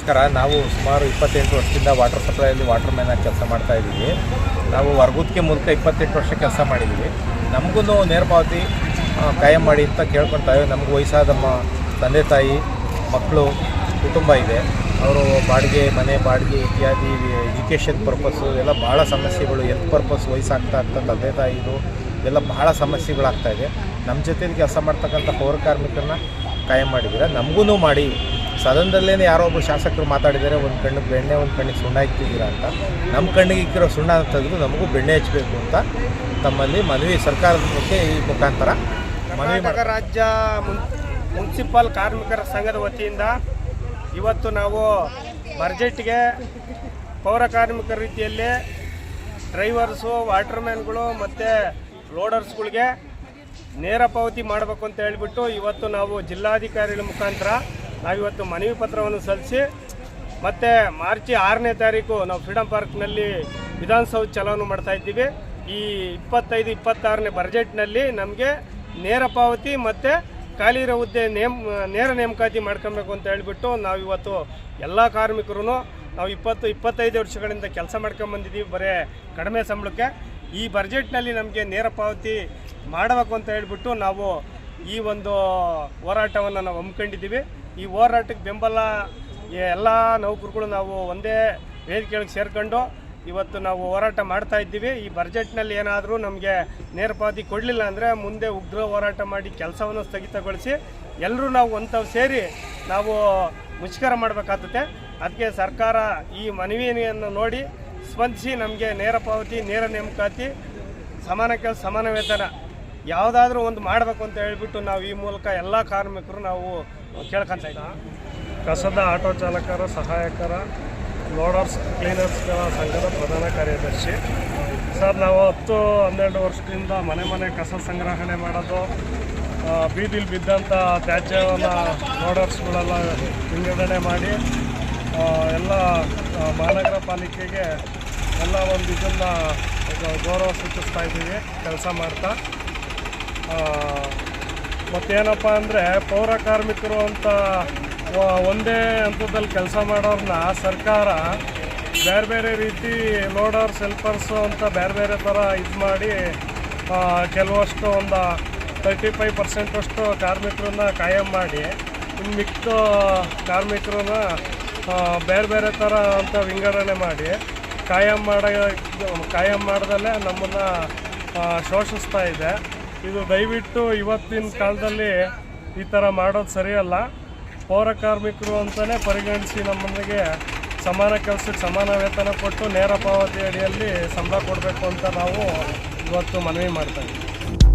ನಮಸ್ಕಾರ. ನಾವು ಸುಮಾರು 28 ವರ್ಷದಿಂದ ವಾಟರ್ ಸಪ್ಲೈಯಲ್ಲಿ ವಾಟರ್ ಮ್ಯಾನ್ ಆಗಿ ಕೆಲಸ ಮಾಡ್ತಾ ಇದ್ದೀವಿ. ನಾವು ವರ್ಗುತ್ತಿಗೆ ಮೂಲಕ 28 ವರ್ಷ ಕೆಲಸ ಮಾಡಿದ್ದೀವಿ. ನಮಗೂ ನೇರ ಪಾವತಿ ಕಾಯಂ ಮಾಡಿ ಅಂತ ಕೇಳ್ಕೊಳ್ತಾವೆ. ನಮಗೂ ವಯಸ್ಸಾದ ತಂದೆ ತಾಯಿ ಮಕ್ಕಳು ಕುಟುಂಬ ಇದೆ. ಅವರು ಬಾಡಿಗೆ ಮನೆ ಬಾಡಿಗೆ ಇತ್ಯಾದಿ ಎಜುಕೇಷನ್ ಪರ್ಪಸ್ಸು ಎಲ್ಲ ಭಾಳ ಸಮಸ್ಯೆಗಳು, ಹೆಲ್ತ್ ಪರ್ಪಸ್ ವಯಸ್ಸಾಗ್ತಾ ತಂದೆ ತಾಯಿದು ಎಲ್ಲ ಭಾಳ ಸಮಸ್ಯೆಗಳಾಗ್ತಾಯಿದೆ. ನಮ್ಮ ಜೊತೆಲಿ ಕೆಲಸ ಮಾಡ್ತಕ್ಕಂಥ ಪೌರ ಕಾರ್ಮಿಕರನ್ನ ಕಾಯಂ ಮಾಡಿದ್ದೀರ. ನಮಗೂ ಮಾಡಿ ಸದನದಲ್ಲೇ ಯಾರೋ ಒಬ್ಬರು ಶಾಸಕರು ಮಾತಾಡಿದ್ದಾರೆ, ಒಂದು ಕಣ್ಣಿಗೆ ಬೆಣ್ಣೆ ಒಂದು ಕಣ್ಣಿಗೆ ಸುಣ್ಣ ಇಕ್ತಿದ್ದೀರಾ ಅಂತ. ನಮ್ಮ ಕಣ್ಣಿಗೆ ಇಕ್ಕಿರೋ ಸುಣ್ಣ ತೆಗೆದು ನಮಗೂ ಬೆಣ್ಣೆ ಹಚ್ಚಬೇಕು ಅಂತ ತಮ್ಮಲ್ಲಿ ಮನವಿ ಸರ್ಕಾರದ ಬಗ್ಗೆ ಈ ಮುಖಾಂತರ ಮನವಿ. ಕರ್ನಾಟಕ ರಾಜ್ಯ ಮುನ್ಸಿಪಲ್ ಕಾರ್ಮಿಕರ ಸಂಘದ ವತಿಯಿಂದ ಇವತ್ತು ನಾವು ಬಜೆಟ್ಗೆ ಪೌರ ಕಾರ್ಮಿಕರ ರೀತಿಯಲ್ಲಿ ಡ್ರೈವರ್ಸು, ವಾಟರ್ಮ್ಯಾನ್ಗಳು ಮತ್ತು ಲೋಡರ್ಸ್ಗಳಿಗೆ ನೇರ ಪಾವತಿ ಮಾಡಬೇಕು ಅಂತ ಹೇಳಿಬಿಟ್ಟು ಇವತ್ತು ನಾವು ಜಿಲ್ಲಾಧಿಕಾರಿಗಳ ಮುಖಾಂತರ ನಾವಿವತ್ತು ಮನವಿ ಪತ್ರವನ್ನು ಸಲ್ಲಿಸಿ, ಮತ್ತು ಮಾರ್ಚ್ 6ನೇ ತಾರೀಕು ನಾವು ಫ್ರೀಡಮ್ ಪಾರ್ಕ್ನಲ್ಲಿ ವಿಧಾನಸೌಧ ಚಲಾವಣೆ ಮಾಡ್ತಾಯಿದ್ದೀವಿ. ಈ 25-26ನೇ ಬಜೆಟ್ನಲ್ಲಿ ನಮಗೆ ನೇರ ಪಾವತಿ ಮತ್ತು ಖಾಲಿ ಇರೋ ಹುದ್ದೆ ನೇರ ನೇಮಕಾತಿ ಮಾಡ್ಕೊಬೇಕು ಅಂತ ಹೇಳಿಬಿಟ್ಟು ನಾವಿವತ್ತು ಎಲ್ಲ ಕಾರ್ಮಿಕರು ನಾವು 20-25 ವರ್ಷಗಳಿಂದ ಕೆಲಸ ಮಾಡ್ಕೊಂಬಂದಿದ್ದೀವಿ ಬರೀ ಕಡಿಮೆ ಸಂಬಳಕ್ಕೆ. ಈ ಬಜೆಟ್ನಲ್ಲಿ ನಮಗೆ ನೇರ ಪಾವತಿ ಮಾಡಬೇಕು ಅಂತ ಹೇಳಿಬಿಟ್ಟು ನಾವು ಈ ಒಂದು ಹೋರಾಟವನ್ನು ನಾವು ಹಮ್ಮಿಕೊಂಡಿದ್ದೀವಿ. ಈ ಹೋರಾಟಕ್ಕೆ ಬೆಂಬಲ ಎಲ್ಲ ನೌಕರುಗಳು ನಾವು ಒಂದೇ ವೇದಿಕೆಗಳಿಗೆ ಸೇರಿಕೊಂಡು ಇವತ್ತು ನಾವು ಹೋರಾಟ ಮಾಡ್ತಾ ಇದ್ದೀವಿ. ಈ ಬಜೆಟ್ನಲ್ಲಿ ಏನಾದರೂ ನಮಗೆ ನೇರ ಪಾವತಿ ಕೊಡಲಿಲ್ಲ ಅಂದರೆ ಮುಂದೆ ಉಗ್ರ ಹೋರಾಟ ಮಾಡಿ ಕೆಲಸವನ್ನು ಸ್ಥಗಿತಗೊಳಿಸಿ ಎಲ್ಲರೂ ನಾವು ಒಂಥವು ಸೇರಿ ನಾವು ಮುಷ್ಕರ ಮಾಡಬೇಕಾಗುತ್ತೆ. ಅದಕ್ಕೆ ಸರ್ಕಾರ ಈ ಮನವಿಯನ್ನು ನೋಡಿ ಸ್ಪಂದಿಸಿ ನಮಗೆ ನೇರ ಪಾವತಿ, ನೇರ ನೇಮಕಾತಿ, ಸಮಾನ ಕೆಲಸ ಸಮಾನ ವೇತನ ಯಾವುದಾದ್ರೂ ಒಂದು ಮಾಡಬೇಕು ಅಂತ ಹೇಳಿಬಿಟ್ಟು ನಾವು ಈ ಮೂಲಕ ಎಲ್ಲ ಕಾರ್ಮಿಕರು ನಾವು ಕೇಳ್ಕೊತ ಇದ್ದೀವಿ. ಕಸದ ಆಟೋ ಚಾಲಕರ, ಸಹಾಯಕರ, ಲೋಡರ್ಸ್, ಕ್ಲೀನರ್ಸ್ಗಳ ಸಂಘದ ಪ್ರಧಾನ ಕಾರ್ಯದರ್ಶಿ ಸರ್. ನಾವು 10-12 ವರ್ಷದಿಂದ ಮನೆ ಕಸ ಸಂಗ್ರಹಣೆ ಮಾಡೋದು, ಬೀದಿಲಿ ಬಿದ್ದಂಥ ತ್ಯಾಜ್ಯವನ್ನು ಲೋಡರ್ಸ್ಗಳೆಲ್ಲ ವಿಂಗಡಣೆ ಮಾಡಿ ಎಲ್ಲ ಮಹಾನಗರ ಪಾಲಿಕೆಗೆ ಎಲ್ಲ ಒಂದು ಇದನ್ನು ಗೌರವ ಸೂಚಿಸ್ತಾ ಇದ್ದೀವಿ ಕೆಲಸ ಮಾಡ್ತಾ. ಮತ್ತೇನಪ್ಪ ಅಂದರೆ ಪೌರ ಕಾರ್ಮಿಕರು ಅಂತ ಒಂದೇ ಹಂತದಲ್ಲಿ ಕೆಲಸ ಮಾಡೋರನ್ನ ಸರ್ಕಾರ ಬೇರೆ ಬೇರೆ ರೀತಿ ಲೋಡರ್ಸ್, ಹೆಲ್ಪರ್ಸು ಅಂತ ಬೇರೆ ಬೇರೆ ಥರ ಇದು ಮಾಡಿ ಕೆಲವಷ್ಟು ಒಂದು 35% ಕಾರ್ಮಿಕರನ್ನ ಕಾಯಂ ಮಾಡಿ, ಇನ್ನು ಮಿಕ್ಕ ಕಾರ್ಮಿಕರನ್ನ ಬೇರೆ ಬೇರೆ ಥರ ಅಂತ ವಿಂಗಡಣೆ ಮಾಡಿ ಕಾಯಂ ಮಾಡ್ದಲ್ಲೇ ನಮ್ಮನ್ನು ಶೋಷಿಸ್ತಾ ಇದೆ. ಇದು ದಯವಿಟ್ಟು ಇವತ್ತಿನ ಕಾಲದಲ್ಲಿ ಈ ಥರ ಮಾಡೋದು ಸರಿಯಲ್ಲ. ಪೌರ ಕಾರ್ಮಿಕರು ಅಂತಲೇ ಪರಿಗಣಿಸಿ ನಮ್ಮನಿಗೆ ಸಮಾನ ಕೆಲಸಕ್ಕೆ ಸಮಾನ ವೇತನ ಕೊಟ್ಟು ನೇರ ಪಾವತಿ ಅಡಿಯಲ್ಲಿ ಸಂಬಳ ಕೊಡಬೇಕು ಅಂತ ನಾವು ಇವತ್ತು ಮನವಿ ಮಾಡ್ತಾ ಇದ್ದೀವಿ.